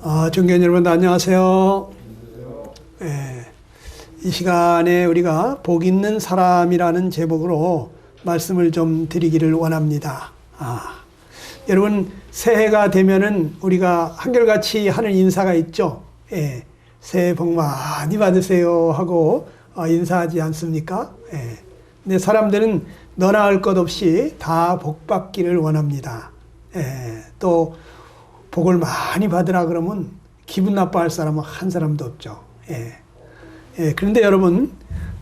존경하는 여러분 안녕하세요. 이 시간에 우리가 복 있는 사람이라는 제목으로 말씀을 좀 드리기를 원합니다. 여러분 새해가 되면은 우리가 한결같이 하는 인사가 있죠. 새해 복 많이 받으세요 하고 인사하지 않습니까? 근데 사람들은 너나 할 것 없이 다 복 받기를 원합니다. 또 복을 많이 받으라 그러면 기분 나빠할 사람은 한 사람도 없죠. 그런데 여러분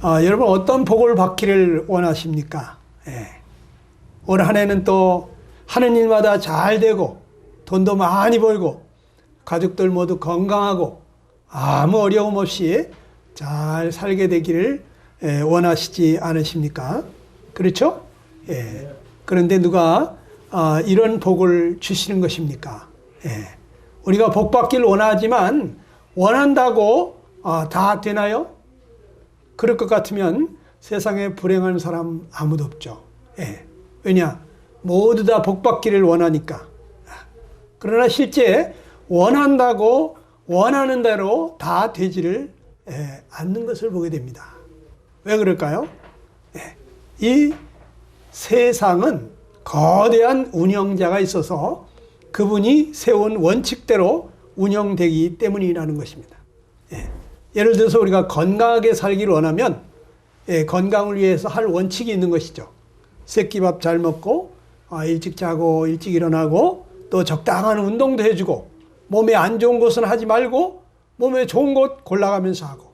어떤 복을 받기를 원하십니까? 올 한 해는 또 하는 일마다 잘 되고 돈도 많이 벌고 가족들 모두 건강하고 아무 어려움 없이 잘 살게 되기를 원하시지 않으십니까? 그렇죠? 그런데 누가 이런 복을 주시는 것입니까? 우리가 복 받기를 원하지만 원한다고 다 되나요? 그럴 것 같으면 세상에 불행한 사람 아무도 없죠. 왜냐? 모두 다 복 받기를 원하니까. 그러나 실제 원한다고 원하는 대로 다 되지를 않는 것을 보게 됩니다. 왜 그럴까요? 이 세상은 거대한 운영자가 있어서 그분이 세운 원칙대로 운영되기 때문이라는 것입니다. 예를 들어서 우리가 건강하게 살기를 원하면 건강을 위해서 할 원칙이 있는 것이죠. 새끼밥 잘 먹고 일찍 자고 일찍 일어나고 또 적당한 운동도 해주고 몸에 안 좋은 것은 하지 말고 몸에 좋은 것 골라가면서 하고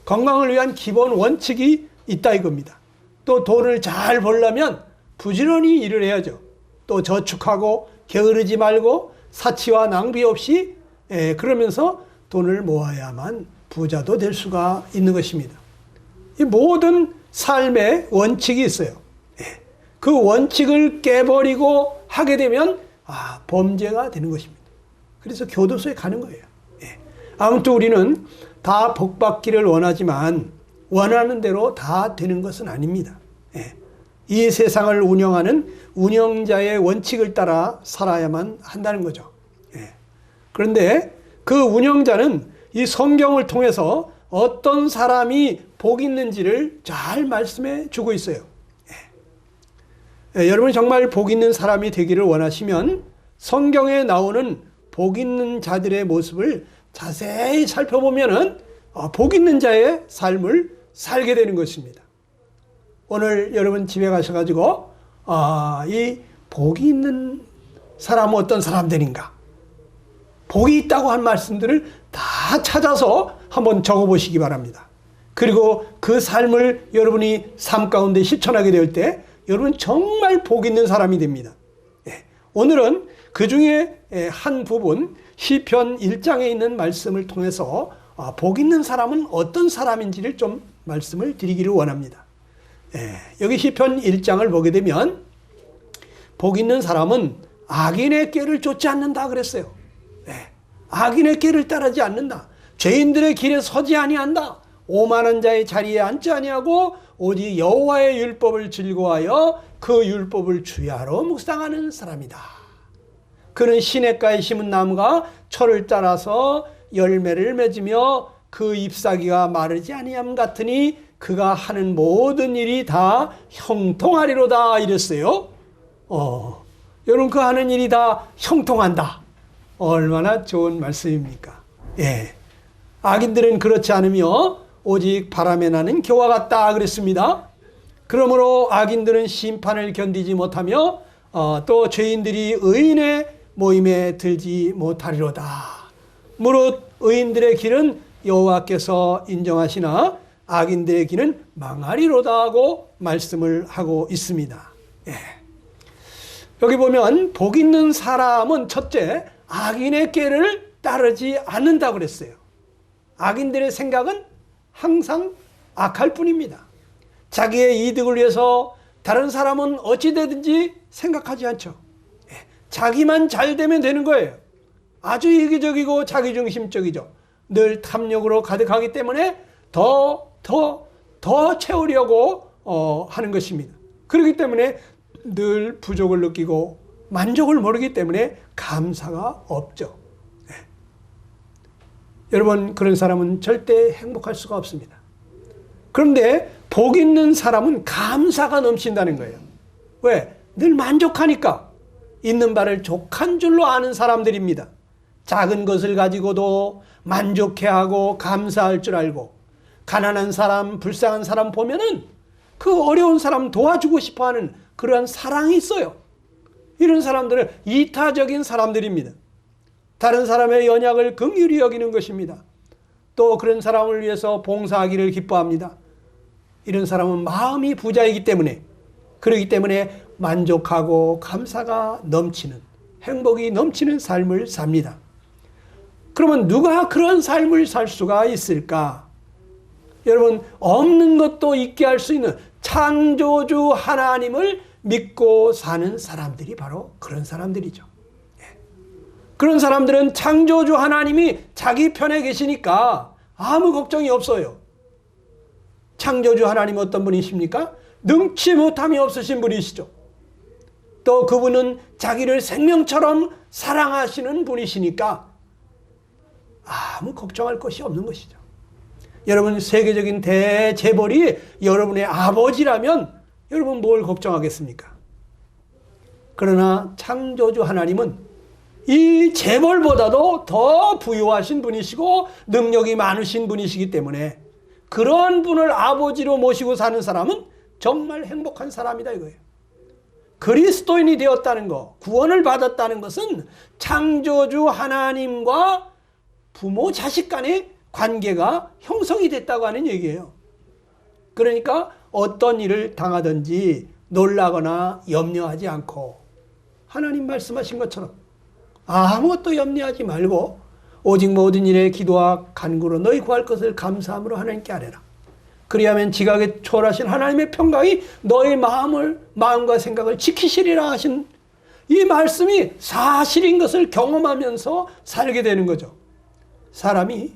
건강을 위한 기본 원칙이 있다 이겁니다. 또 돈을 잘 벌려면 부지런히 일을 해야죠. 또 저축하고 게으르지 말고 사치와 낭비 없이 그러면서 돈을 모아야만 부자도 될 수가 있는 것입니다. 이 모든 삶에 원칙이 있어요. 그 원칙을 깨버리고 하게 되면 범죄가 되는 것입니다. 그래서 교도소에 가는 거예요. 아무튼 우리는 다 복 받기를 원하지만 원하는 대로 다 되는 것은 아닙니다. 이 세상을 운영하는 운영자의 원칙을 따라 살아야만 한다는 거죠. 그런데 그 운영자는 이 성경을 통해서 어떤 사람이 복 있는지를 잘 말씀해 주고 있어요. 여러분 정말 복 있는 사람이 되기를 원하시면 성경에 나오는 복 있는 자들의 모습을 자세히 살펴보면은 복 있는 자의 삶을 살게 되는 것입니다. 오늘 여러분 집에 가셔가지고 이 복이 있는 사람은 어떤 사람들인가, 복이 있다고 한 말씀들을 다 찾아서 한번 적어보시기 바랍니다. 그리고 그 삶을 여러분이 삶 가운데 실천하게 될 때 여러분 정말 복 있는 사람이 됩니다. 오늘은 그 중에 한 부분 시편 1장에 있는 말씀을 통해서 복 있는 사람은 어떤 사람인지를 좀 말씀을 드리기를 원합니다. 여기 시편 1장을 보게 되면 복 있는 사람은 악인의 꾀를 쫓지 않는다 그랬어요. 악인의 꾀를 따르지 않는다. 죄인들의 길에 서지 아니한다. 오만한 자의 자리에 앉지 아니하고 오직 여호와의 율법을 즐거워하여 그 율법을 주야로 묵상하는 사람이다. 그는 시냇가에 심은 나무가 철을 따라서 열매를 맺으며 그 잎사귀가 마르지 아니함 같으니 그가 하는 모든 일이 다 형통하리로다 이랬어요. 여러분 그 하는 일이 다 형통한다. 얼마나 좋은 말씀입니까? 악인들은 그렇지 않으며 오직 바람에 나는 겨와 같다 그랬습니다. 그러므로 악인들은 심판을 견디지 못하며 또 죄인들이 의인의 모임에 들지 못하리로다. 무릇 의인들의 길은 여호와께서 인정하시나 악인들의 길은 망하리로다 하고 말씀을 하고 있습니다. 여기 보면 복 있는 사람은 첫째 악인의 꾀를 따르지 않는다고 그랬어요. 악인들의 생각은 항상 악할 뿐입니다. 자기의 이득을 위해서 다른 사람은 어찌되든지 생각하지 않죠. 자기만 잘 되면 되는 거예요. 아주 이기적이고 자기중심적이죠. 늘 탐욕으로 가득하기 때문에 더 채우려고 하는 것입니다. 그렇기 때문에 늘 부족을 느끼고 만족을 모르기 때문에 감사가 없죠. 여러분, 그런 사람은 절대 행복할 수가 없습니다. 그런데 복 있는 사람은 감사가 넘친다는 거예요. 왜? 늘 만족하니까. 있는 바를 족한 줄로 아는 사람들입니다. 작은 것을 가지고도 만족해하고 감사할 줄 알고, 가난한 사람, 불쌍한 사람 보면은 그 어려운 사람 도와주고 싶어하는 그러한 사랑이 있어요. 이런 사람들은 이타적인 사람들입니다. 다른 사람의 연약을 긍휼히 여기는 것입니다. 또 그런 사람을 위해서 봉사하기를 기뻐합니다. 이런 사람은 마음이 부자이기 때문에, 그러기 때문에 만족하고 감사가 넘치는, 행복이 넘치는 삶을 삽니다. 그러면 누가 그런 삶을 살 수가 있을까? 여러분, 없는 것도 있게 할 수 있는 창조주 하나님을 믿고 사는 사람들이 바로 그런 사람들이죠. 그런 사람들은 창조주 하나님이 자기 편에 계시니까 아무 걱정이 없어요. 창조주 하나님 어떤 분이십니까? 능치 못함이 없으신 분이시죠. 또 그분은 자기를 생명처럼 사랑하시는 분이시니까 아무 걱정할 것이 없는 것이죠. 여러분, 세계적인 대재벌이 여러분의 아버지라면 여러분 뭘 걱정하겠습니까? 그러나 창조주 하나님은 이 재벌보다도 더 부유하신 분이시고 능력이 많으신 분이시기 때문에 그런 분을 아버지로 모시고 사는 사람은 정말 행복한 사람이다 이거예요. 그리스도인이 되었다는 것, 구원을 받았다는 것은 창조주 하나님과 부모 자식 간의 관계가 형성이 됐다고 하는 얘기예요. 그러니까 어떤 일을 당하든지 놀라거나 염려하지 않고 하나님 말씀하신 것처럼 아무것도 염려하지 말고 오직 모든 일에 기도와 간구로 너희 구할 것을 감사함으로 하나님께 아뢰라. 그리하면 지각에 초월하신 하나님의 평강이 너희 마음과 생각을 지키시리라 하신 이 말씀이 사실인 것을 경험하면서 살게 되는 거죠. 사람이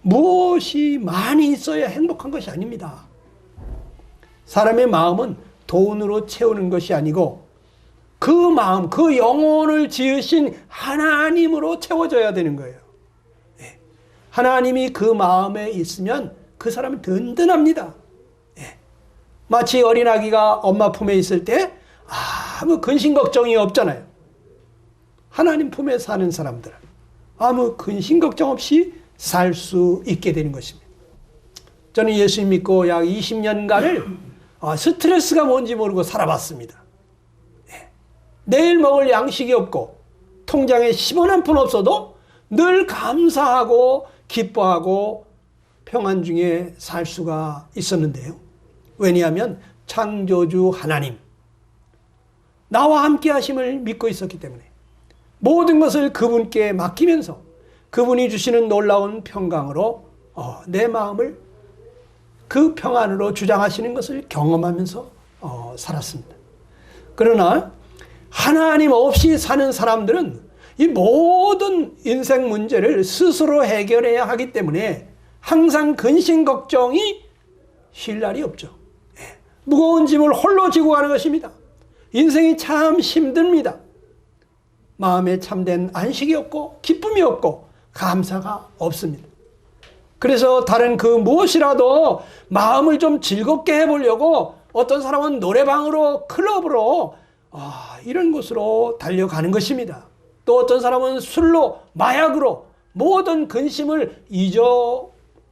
무엇이 많이 있어야 행복한 것이 아닙니다. 사람의 마음은 돈으로 채우는 것이 아니고 그 마음, 그 영혼을 지으신 하나님으로 채워져야 되는 거예요. 하나님이 그 마음에 있으면 그 사람은 든든합니다. 마치 어린아기가 엄마 품에 있을 때 아무 근심 걱정이 없잖아요. 하나님 품에 사는 사람들은 아무 근심 걱정 없이 살 수 있게 되는 것입니다. 저는 예수 믿고 약 20년간을 스트레스가 뭔지 모르고 살아봤습니다. 내일 먹을 양식이 없고 통장에 10원 한 푼 없어도 늘 감사하고 기뻐하고 평안 중에 살 수가 있었는데요. 왜냐하면 창조주 하나님, 나와 함께 하심을 믿고 있었기 때문에 모든 것을 그분께 맡기면서 그분이 주시는 놀라운 평강으로 내 마음을 그 평안으로 주장하시는 것을 경험하면서 살았습니다. 그러나 하나님 없이 사는 사람들은 이 모든 인생 문제를 스스로 해결해야 하기 때문에 항상 근심 걱정이 쉴 날이 없죠. 무거운 짐을 홀로 지고 가는 것입니다. 인생이 참 힘듭니다. 마음에 참된 안식이 없고 기쁨이 없고 감사가 없습니다. 그래서 다른 그 무엇이라도 마음을 좀 즐겁게 해보려고 어떤 사람은 노래방으로, 클럽으로 이런 곳으로 달려가는 것입니다. 또 어떤 사람은 술로, 마약으로 모든 근심을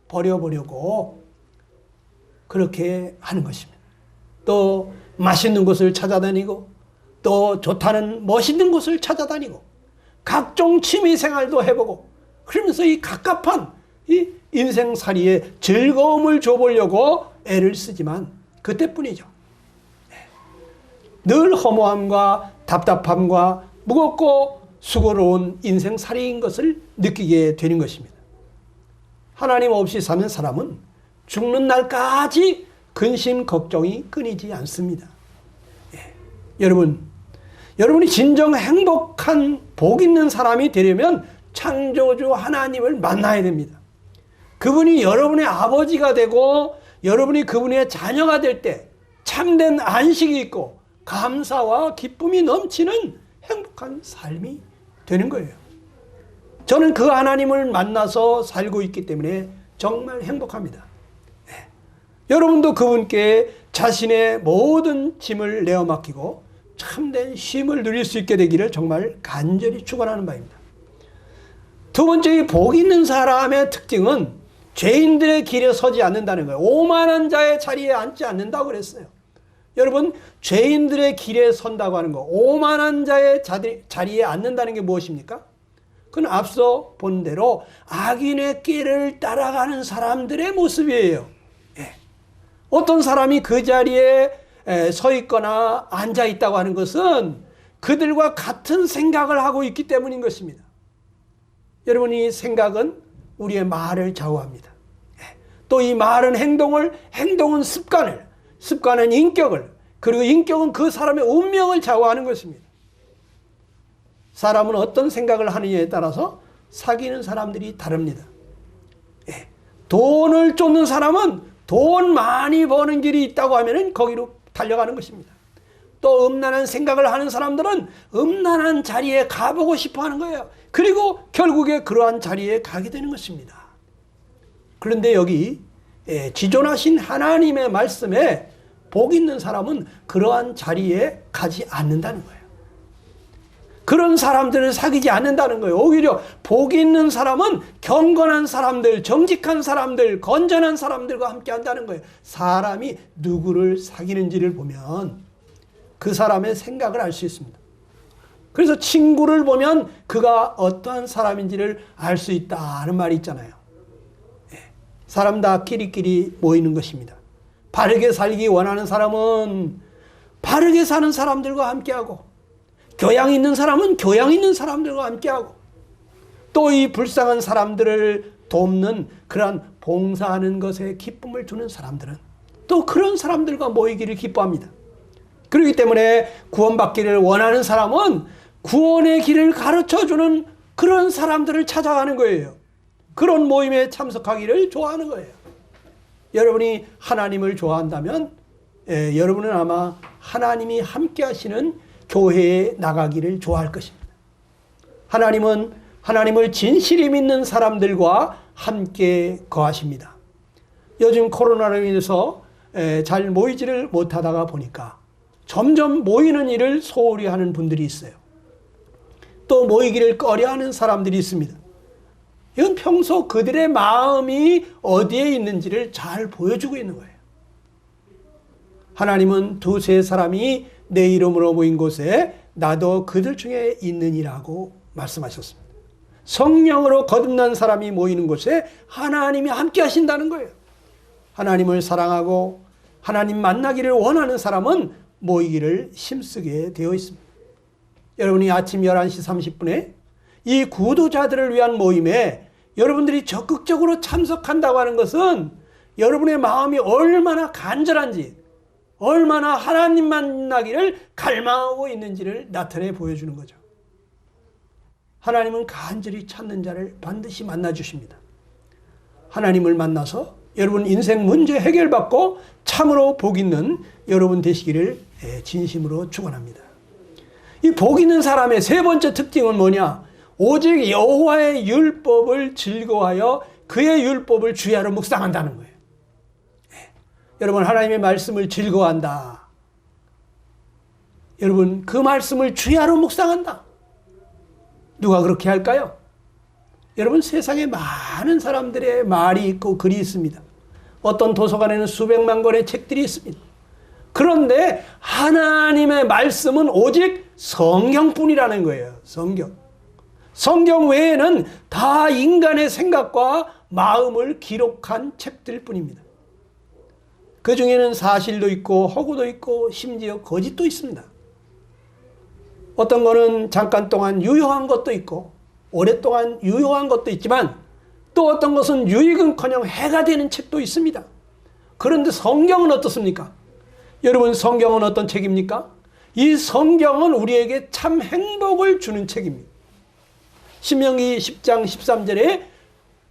잊어버려보려고 그렇게 하는 것입니다. 또 맛있는 곳을 찾아다니고 또 좋다는 멋있는 곳을 찾아다니고 각종 취미생활도 해보고 그러면서 이 갑갑한 이 인생살이에 즐거움을 줘보려고 애를 쓰지만 그때뿐이죠. 늘 허무함과 답답함과 무겁고 수고로운 인생살이인 것을 느끼게 되는 것입니다. 하나님 없이 사는 사람은 죽는 날까지 근심 걱정이 끊이지 않습니다. 여러분이 진정 행복한 복 있는 사람이 되려면 창조주 하나님을 만나야 됩니다. 그분이 여러분의 아버지가 되고 여러분이 그분의 자녀가 될 때 참된 안식이 있고 감사와 기쁨이 넘치는 행복한 삶이 되는 거예요. 저는 그 하나님을 만나서 살고 있기 때문에 정말 행복합니다. 네. 여러분도 그분께 자신의 모든 짐을 내어 맡기고 참된 쉼을 누릴 수 있게 되기를 정말 간절히 축원하는 바입니다. 두 번째, 복 있는 사람의 특징은 죄인들의 길에 서지 않는다는 거예요. 오만한 자의 자리에 앉지 않는다고 그랬어요. 여러분, 죄인들의 길에 선다고 하는 거, 오만한 자의 자리에 앉는다는 게 무엇입니까? 그건 앞서 본 대로 악인의 길을 따라가는 사람들의 모습이에요. 예. 어떤 사람이 그 자리에 서 있거나 앉아 있다고 하는 것은 그들과 같은 생각을 하고 있기 때문인 것입니다. 여러분, 이 생각은 우리의 말을 좌우합니다. 또 이 말은 행동은 습관은 인격을, 그리고 인격은 그 사람의 운명을 좌우하는 것입니다. 사람은 어떤 생각을 하느냐에 따라서 사귀는 사람들이 다릅니다. 돈을 쫓는 사람은 돈 많이 버는 길이 있다고 하면 거기로 달려가는 것입니다. 또 음란한 생각을 하는 사람들은 음란한 자리에 가보고 싶어 하는 거예요. 그리고 결국에 그러한 자리에 가게 되는 것입니다. 그런데 여기 지존하신 하나님의 말씀에 복 있는 사람은 그러한 자리에 가지 않는다는 거예요. 그런 사람들을 사귀지 않는다는 거예요. 오히려 복 있는 사람은 경건한 사람들, 정직한 사람들, 건전한 사람들과 함께 한다는 거예요. 사람이 누구를 사귀는지를 보면 그 사람의 생각을 알 수 있습니다. 그래서 친구를 보면 그가 어떠한 사람인지를 알 수 있다는 말이 있잖아요. 사람 다 끼리끼리 모이는 것입니다. 바르게 살기 원하는 사람은 바르게 사는 사람들과 함께하고, 교양 있는 사람은 교양 있는 사람들과 함께하고, 또 이 불쌍한 사람들을 돕는 그러한 봉사하는 것에 기쁨을 주는 사람들은 또 그런 사람들과 모이기를 기뻐합니다. 그렇기 때문에 구원받기를 원하는 사람은 구원의 길을 가르쳐주는 그런 사람들을 찾아가는 거예요. 그런 모임에 참석하기를 좋아하는 거예요. 여러분이 하나님을 좋아한다면 여러분은 아마 하나님이 함께 하시는 교회에 나가기를 좋아할 것입니다. 하나님은 하나님을 진실히 믿는 사람들과 함께 거하십니다. 요즘 코로나로 인해서 잘 모이지를 못하다가 보니까 점점 모이는 일을 소홀히 하는 분들이 있어요. 또 모이기를 꺼려하는 사람들이 있습니다. 이건 평소 그들의 마음이 어디에 있는지를 잘 보여주고 있는 거예요. 하나님은 두세 사람이 내 이름으로 모인 곳에 나도 그들 중에 있느니라고 말씀하셨습니다. 성령으로 거듭난 사람이 모이는 곳에 하나님이 함께 하신다는 거예요. 하나님을 사랑하고 하나님 만나기를 원하는 사람은 모이기를 힘쓰게 되어 있습니다. 여러분이 아침 11시 30분에 이 구도자들을 위한 모임에 여러분들이 적극적으로 참석한다고 하는 것은 여러분의 마음이 얼마나 간절한지, 얼마나 하나님 만나기를 갈망하고 있는지를 나타내 보여주는 거죠. 하나님은 간절히 찾는 자를 반드시 만나 주십니다. 하나님을 만나서 여러분 인생 문제 해결받고 참으로 복 있는 여러분 되시기를 진심으로 축원합니다. 이 복 있는 사람의 세 번째 특징은 뭐냐? 오직 여호와의 율법을 즐거워하여 그의 율법을 주야로 묵상한다는 거예요. 여러분, 하나님의 말씀을 즐거워한다. 여러분, 그 말씀을 주야로 묵상한다. 누가 그렇게 할까요? 여러분, 세상에 많은 사람들의 말이 있고 글이 있습니다. 어떤 도서관에는 수백만 권의 책들이 있습니다. 그런데 하나님의 말씀은 오직 성경뿐이라는 거예요. 성경 외에는 다 인간의 생각과 마음을 기록한 책들 뿐입니다. 그 중에는 사실도 있고 허구도 있고 심지어 거짓도 있습니다. 어떤 거는 잠깐 동안 유효한 것도 있고 오랫동안 유효한 것도 있지만 또 어떤 것은 유익은커녕 해가 되는 책도 있습니다. 그런데 성경은 어떻습니까? 여러분, 성경은 어떤 책입니까? 이 성경은 우리에게 참 행복을 주는 책입니다. 신명기 10장 13절에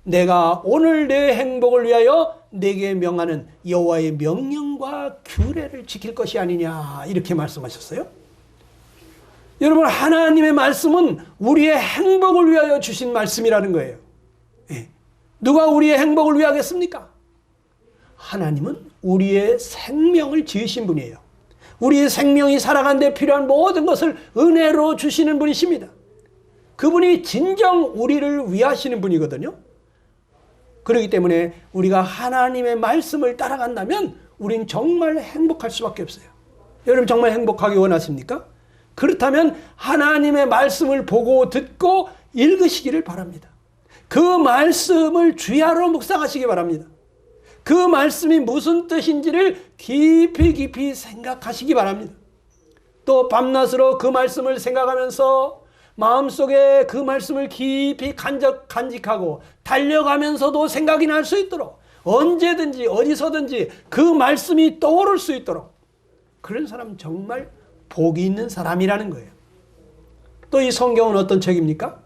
내가 오늘 내 행복을 위하여 내게 명하는 여호와의 명령과 규례를 지킬 것이 아니냐, 이렇게 말씀하셨어요. 여러분, 하나님의 말씀은 우리의 행복을 위하여 주신 말씀이라는 거예요. 예. 누가 우리의 행복을 위하겠습니까? 하나님은 우리의 생명을 지으신 분이에요. 우리의 생명이 살아가는 데 필요한 모든 것을 은혜로 주시는 분이십니다. 그분이 진정 우리를 위하시는 분이거든요. 그렇기 때문에 우리가 하나님의 말씀을 따라간다면 우린 정말 행복할 수밖에 없어요. 여러분, 정말 행복하기 원하십니까? 그렇다면 하나님의 말씀을 보고 듣고 읽으시기를 바랍니다. 그 말씀을 주야로 묵상하시기 바랍니다. 그 말씀이 무슨 뜻인지를 깊이 깊이 생각하시기 바랍니다. 또 밤낮으로 그 말씀을 생각하면서 마음속에 그 말씀을 깊이 간직하고 달려가면서도 생각이 날 수 있도록, 언제든지 어디서든지 그 말씀이 떠오를 수 있도록, 그런 사람 정말 복이 있는 사람이라는 거예요. 또 이 성경은 어떤 책입니까?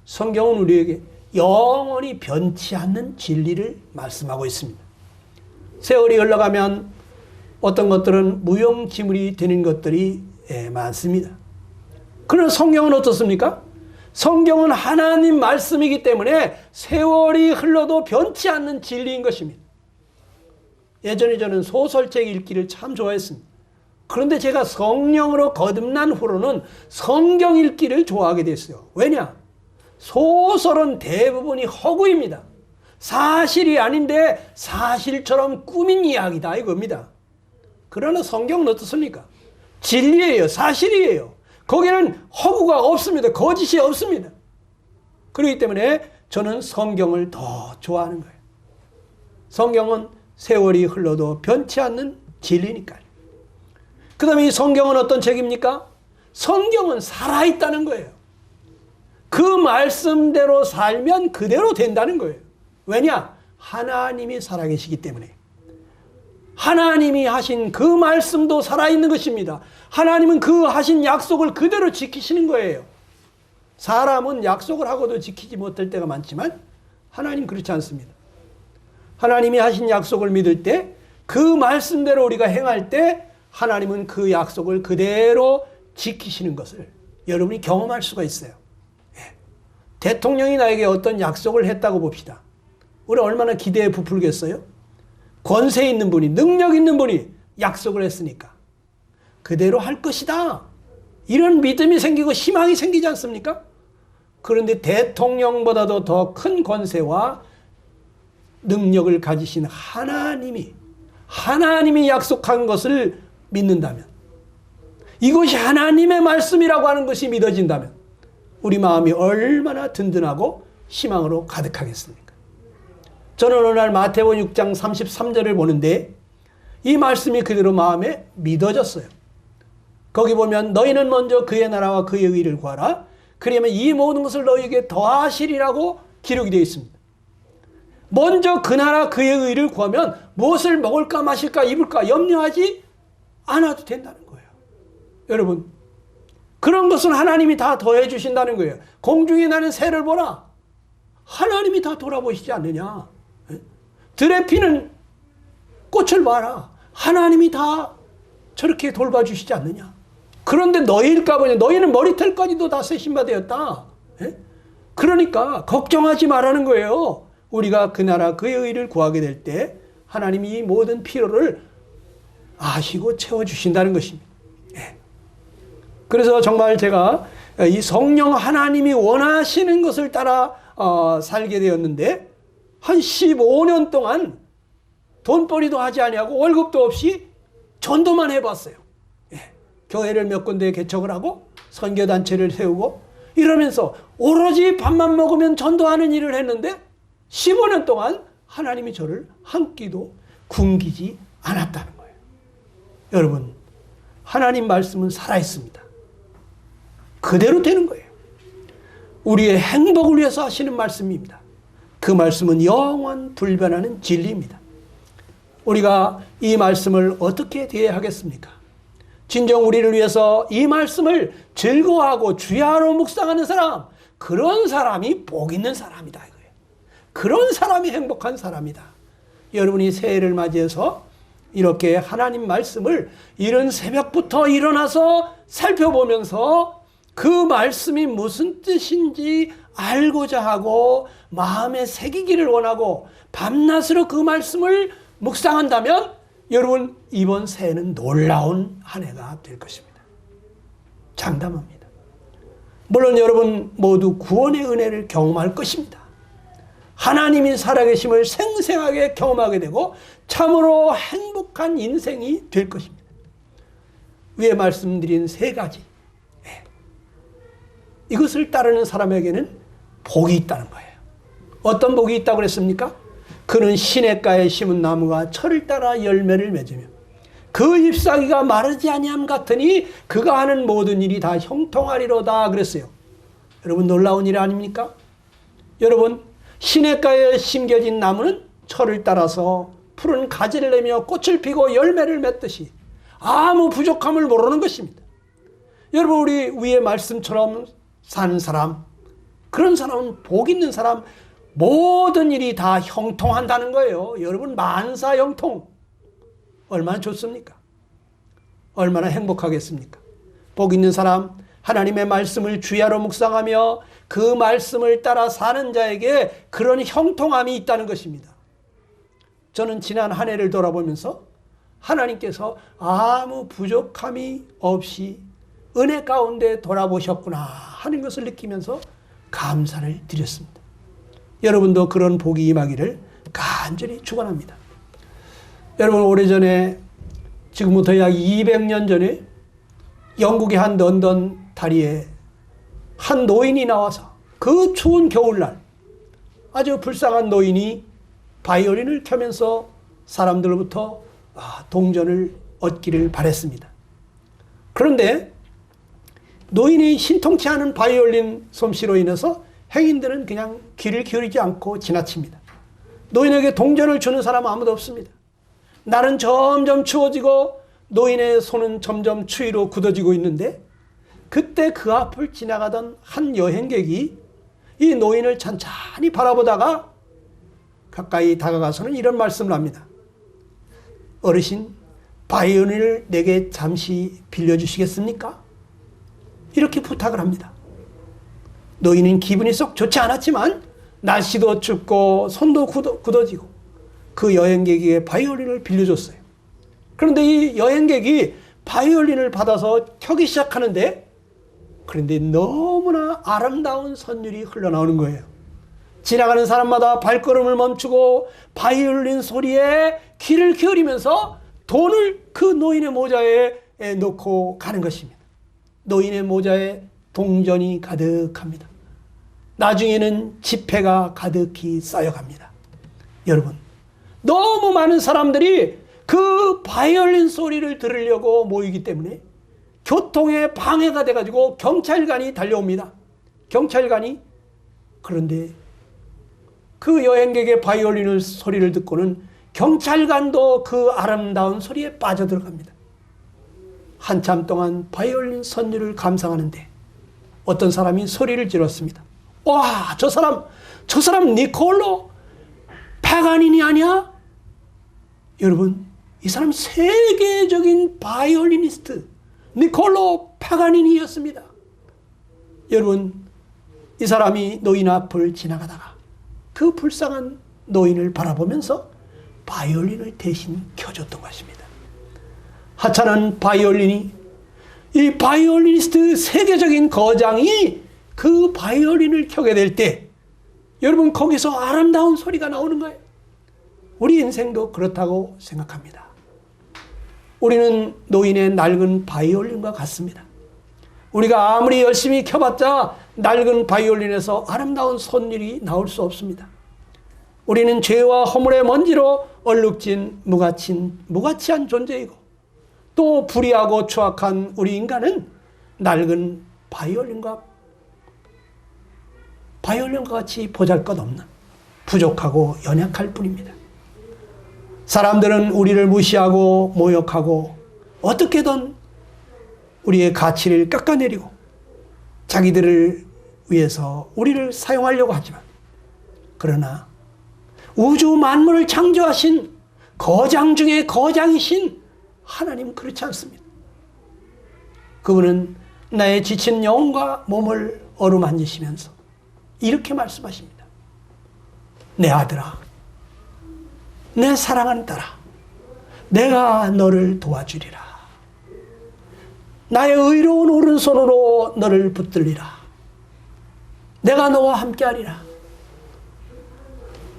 성경은 우리에게 영원히 변치 않는 진리를 말씀하고 있습니다. 세월이 흘러가면 어떤 것들은 무용지물이 되는 것들이 많습니다. 그러나 성경은 어떻습니까? 성경은 하나님 말씀이기 때문에 세월이 흘러도 변치 않는 진리인 것입니다. 예전에 저는 소설책 읽기를 참 좋아했습니다. 그런데 제가 성령으로 거듭난 후로는 성경 읽기를 좋아하게 됐어요. 왜냐? 소설은 대부분이 허구입니다. 사실이 아닌데 사실처럼 꾸민 이야기다 이겁니다. 그러나 성경은 어떻습니까? 진리예요. 사실이에요. 거기는 허구가 없습니다. 거짓이 없습니다. 그렇기 때문에 저는 성경을 더 좋아하는 거예요. 성경은 세월이 흘러도 변치 않는 진리니까요. 그 다음에 이 성경은 어떤 책입니까? 성경은 살아있다는 거예요. 그 말씀대로 살면 그대로 된다는 거예요. 왜냐? 하나님이 살아계시기 때문에. 하나님이 하신 그 말씀도 살아있는 것입니다. 하나님은 그 하신 약속을 그대로 지키시는 거예요. 사람은 약속을 하고도 지키지 못할 때가 많지만 하나님 그렇지 않습니다. 하나님이 하신 약속을 믿을 때, 그 말씀대로 우리가 행할 때 하나님은 그 약속을 그대로 지키시는 것을 여러분이 경험할 수가 있어요. 예. 대통령이 나에게 어떤 약속을 했다고 봅시다. 우리 얼마나 기대에 부풀겠어요? 권세 있는 분이, 능력 있는 분이 약속을 했으니까 그대로 할 것이다, 이런 믿음이 생기고 희망이 생기지 않습니까? 그런데 대통령보다도 더 큰 권세와 능력을 가지신 하나님이 약속한 것을 믿는다면, 이것이 하나님의 말씀이라고 하는 것이 믿어진다면 우리 마음이 얼마나 든든하고 희망으로 가득하겠습니까? 저는 어느 날 마태복음 6장 33절을 보는데 이 말씀이 그대로 마음에 믿어졌어요. 거기 보면 너희는 먼저 그의 나라와 그의 의를 구하라. 그러면 이 모든 것을 너희에게 더하시리라고 기록이 되어 있습니다. 먼저 그 나라 그의 의를 구하면 무엇을 먹을까 마실까 입을까 염려하지 않아도 된다는 거예요. 여러분, 그런 것은 하나님이 다 더해 주신다는 거예요. 공중에 나는 새를 보라. 하나님이 다 돌아보시지 않느냐. 들에 피는 꽃을 봐라. 하나님이 다 저렇게 돌봐주시지 않느냐. 그런데 너희일까 보냐. 너희는 머리털까지도 다 세신바 되었다. 그러니까 걱정하지 말라는 거예요. 우리가 그 나라 그의 의를 구하게 될 때 하나님이 이 모든 필요를 아시고 채워주신다는 것입니다. 그래서 정말 제가 이 성령 하나님이 원하시는 것을 따라 살게 되었는데, 한 15년 동안 돈벌이도 하지 아니하고 월급도 없이 전도만 해봤어요. 교회를 몇 군데 개척을 하고 선교단체를 세우고 이러면서 오로지 밥만 먹으면 전도하는 일을 했는데 15년 동안 하나님이 저를 한 끼도 굶기지 않았다는 거예요. 여러분, 하나님 말씀은 살아있습니다. 그대로 되는 거예요. 우리의 행복을 위해서 하시는 말씀입니다. 그 말씀은 영원 불변하는 진리입니다. 우리가 이 말씀을 어떻게 대하겠습니까? 진정 우리를 위해서 이 말씀을 즐거워하고 주야로 묵상하는 사람, 그런 사람이 복 있는 사람이다 이거예요. 그런 사람이 행복한 사람이다. 여러분이 새해를 맞이해서 이렇게 하나님 말씀을 이른 새벽부터 일어나서 살펴보면서 그 말씀이 무슨 뜻인지 알고자 하고 마음에 새기기를 원하고 밤낮으로 그 말씀을 묵상한다면 여러분 이번 새해는 놀라운 한 해가 될 것입니다. 장담합니다. 물론 여러분 모두 구원의 은혜를 경험할 것입니다. 하나님이 살아계심을 생생하게 경험하게 되고 참으로 행복한 인생이 될 것입니다. 위에 말씀드린 세 가지, 이것을 따르는 사람에게는 복이 있다는 거예요. 어떤 복이 있다고 그랬습니까? 그는 시냇가에 심은 나무가 철을 따라 열매를 맺으며 그 잎사귀가 마르지 아니함 같으니 그가 하는 모든 일이 다 형통하리로다 그랬어요. 여러분 놀라운 일 아닙니까? 여러분 시냇가에 심겨진 나무는 철을 따라서 푸른 가지를 내며 꽃을 피고 열매를 맺듯이 아무 부족함을 모르는 것입니다. 여러분 우리 위의 말씀처럼 사는 사람, 그런 사람은 복 있는 사람, 모든 일이 다 형통한다는 거예요. 여러분 만사형통, 얼마나 좋습니까? 얼마나 행복하겠습니까? 복 있는 사람, 하나님의 말씀을 주야로 묵상하며 그 말씀을 따라 사는 자에게 그런 형통함이 있다는 것입니다. 저는 지난 한 해를 돌아보면서 하나님께서 아무 부족함이 없이 은혜 가운데 돌아보셨구나 하는 것을 느끼면서 감사를 드렸습니다. 여러분도 그런 복이 임하기를 간절히 축원합니다. 여러분 오래전에 지금부터 약 200년 전에 영국의 한 런던 다리에 한 노인이 나와서 그 추운 겨울날 아주 불쌍한 노인이 바이올린을 켜면서 사람들로부터 동전을 얻기를 바랬습니다. 그런데 노인이 신통치 않은 바이올린 솜씨로 인해서 행인들은 그냥 귀를 기울이지 않고 지나칩니다. 노인에게 동전을 주는 사람은 아무도 없습니다. 날은 점점 추워지고 노인의 손은 점점 추위로 굳어지고 있는데 그때 그 앞을 지나가던 한 여행객이 이 노인을 천천히 바라보다가 가까이 다가가서는 이런 말씀을 합니다. 어르신, 바이올린을 내게 잠시 빌려주시겠습니까? 이렇게 부탁을 합니다. 노인은 기분이 썩 좋지 않았지만 날씨도 춥고 손도 굳어지고 그 여행객에게 바이올린을 빌려줬어요. 그런데 이 여행객이 바이올린을 받아서 켜기 시작하는데 그런데 너무나 아름다운 선율이 흘러나오는 거예요. 지나가는 사람마다 발걸음을 멈추고 바이올린 소리에 귀를 기울이면서 돈을 그 노인의 모자에 넣고 가는 것입니다. 노인의 모자에 동전이 가득합니다. 나중에는 지폐가 가득히 쌓여갑니다. 여러분, 너무 많은 사람들이 그 바이올린 소리를 들으려고 모이기 때문에 교통에 방해가 돼가지고 경찰관이 달려옵니다. 경찰관이 그런데 그 여행객의 바이올린 소리를 듣고는 경찰관도 그 아름다운 소리에 빠져들어갑니다. 한참 동안 바이올린 선율을 감상하는데 어떤 사람이 소리를 질렀습니다. 와, 저 사람 니콜로 파가니니 아니야? 여러분, 이 사람 세계적인 바이올리니스트 니콜로 파가니니였습니다. 여러분, 이 사람이 노인 앞을 지나가다가 그 불쌍한 노인을 바라보면서 바이올린을 대신 켜줬던 것입니다. 하찮은 바이올린이, 이 바이올리니스트 세계적인 거장이 그 바이올린을 켜게 될 때 여러분 거기서 아름다운 소리가 나오는 거예요. 우리 인생도 그렇다고 생각합니다. 우리는 노인의 낡은 바이올린과 같습니다. 우리가 아무리 열심히 켜봤자 낡은 바이올린에서 아름다운 선율이 나올 수 없습니다. 우리는 죄와 허물의 먼지로 얼룩진 무가치한 존재이고 또 불의하고 추악한 우리 인간은 낡은 바이올린과 같이 보잘것없는 부족하고 연약할 뿐입니다. 사람들은 우리를 무시하고 모욕하고 어떻게든 우리의 가치를 깎아내리고 자기들을 위해서 우리를 사용하려고 하지만 그러나 우주 만물을 창조하신 거장 중에 거장이신 하나님은 그렇지 않습니다. 그분은 나의 지친 영혼과 몸을 어루만지시면서 이렇게 말씀하십니다. 내 아들아, 내 사랑하는 딸아, 내가 너를 도와주리라. 나의 의로운 오른손으로 너를 붙들리라. 내가 너와 함께하리라.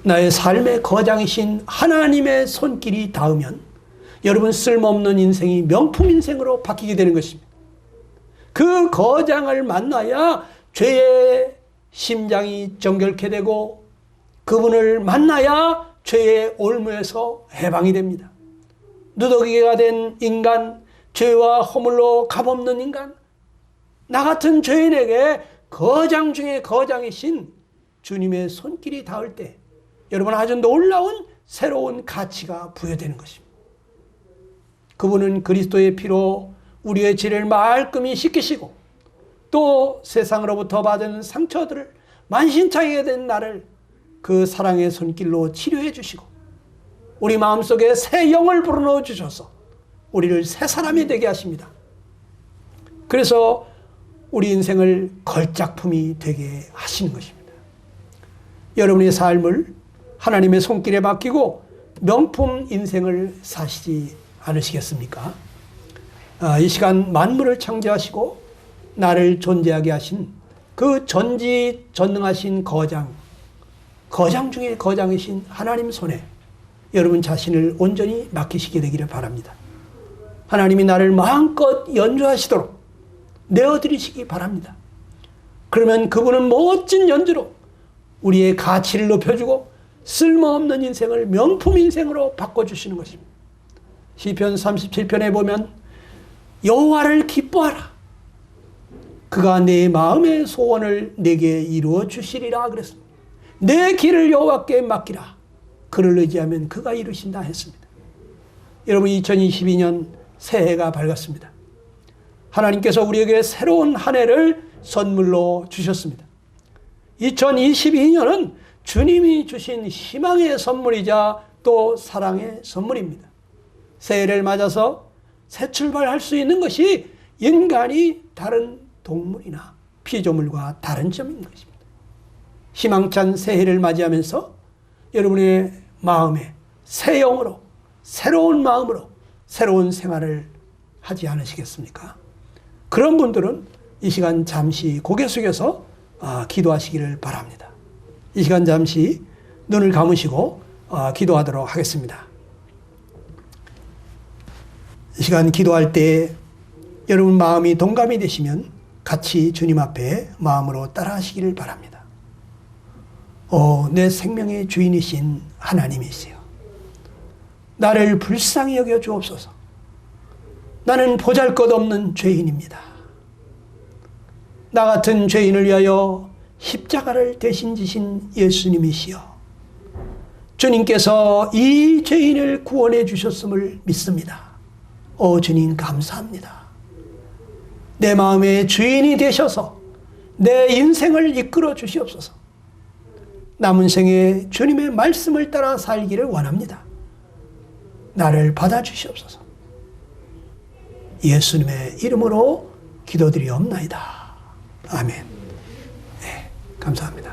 나의 삶의 거장이신 하나님의 손길이 닿으면 여러분 쓸모없는 인생이 명품 인생으로 바뀌게 되는 것입니다. 그 거장을 만나야 죄의 심장이 정결케 되고 그분을 만나야 죄의 올무에서 해방이 됩니다. 누더기가 된 인간, 죄와 허물로 값없는 인간, 나 같은 죄인에게 거장 중에 거장이신 주님의 손길이 닿을 때 여러분 아주 놀라운 새로운 가치가 부여되는 것입니다. 그분은 그리스도의 피로 우리의 죄를 말끔히 씻기시고 또 세상으로부터 받은 상처들을 만신창이게 된 나를 그 사랑의 손길로 치료해 주시고 우리 마음속에 새 영을 불어넣어 주셔서 우리를 새 사람이 되게 하십니다. 그래서 우리 인생을 걸작품이 되게 하시는 것입니다. 여러분의 삶을 하나님의 손길에 맡기고 명품 인생을 사시지 않으시겠습니까? 이 시간 만물을 창조하시고 나를 존재하게 하신 그 전지전능하신 거장 중에 거장이신 하나님 손에 여러분 자신을 온전히 맡기시게 되기를 바랍니다. 하나님이 나를 마음껏 연주하시도록 내어드리시기 바랍니다. 그러면 그분은 멋진 연주로 우리의 가치를 높여주고 쓸모없는 인생을 명품 인생으로 바꿔주시는 것입니다. 시편 37편에 보면 여호와를 기뻐하라. 그가 내 마음의 소원을 내게 이루어 주시리라 그랬습니다. 내 길을 여호와께 맡기라. 그를 의지하면 그가 이루신다 했습니다. 여러분 2022년 새해가 밝았습니다. 하나님께서 우리에게 새로운 한 해를 선물로 주셨습니다. 2022년은 주님이 주신 희망의 선물이자 또 사랑의 선물입니다. 새해를 맞아서 새 출발할 수 있는 것이 인간이 다른 동물이나 피조물과 다른 점인 것입니다. 희망찬 새해를 맞이하면서 여러분의 마음에 새 영으로 새로운 마음으로 새로운 생활을 하지 않으시겠습니까? 그런 분들은 이 시간 잠시 고개 숙여서 기도하시기를 바랍니다. 이 시간 잠시 눈을 감으시고 기도하도록 하겠습니다. 이 시간 기도할 때 여러분 마음이 동감이 되시면 같이 주님 앞에 마음으로 따라하시기를 바랍니다. 내 생명의 주인이신 하나님이시여, 나를 불쌍히 여겨 주옵소서. 나는 보잘것없는 죄인입니다. 나 같은 죄인을 위하여 십자가를 대신 지신 예수님이시여, 주님께서 이 죄인을 구원해 주셨음을 믿습니다. 주님 감사합니다. 내 마음의 주인이 되셔서 내 인생을 이끌어 주시옵소서. 남은 생에 주님의 말씀을 따라 살기를 원합니다. 나를 받아주시옵소서. 예수님의 이름으로 기도드리옵나이다. 아멘. 네, 감사합니다.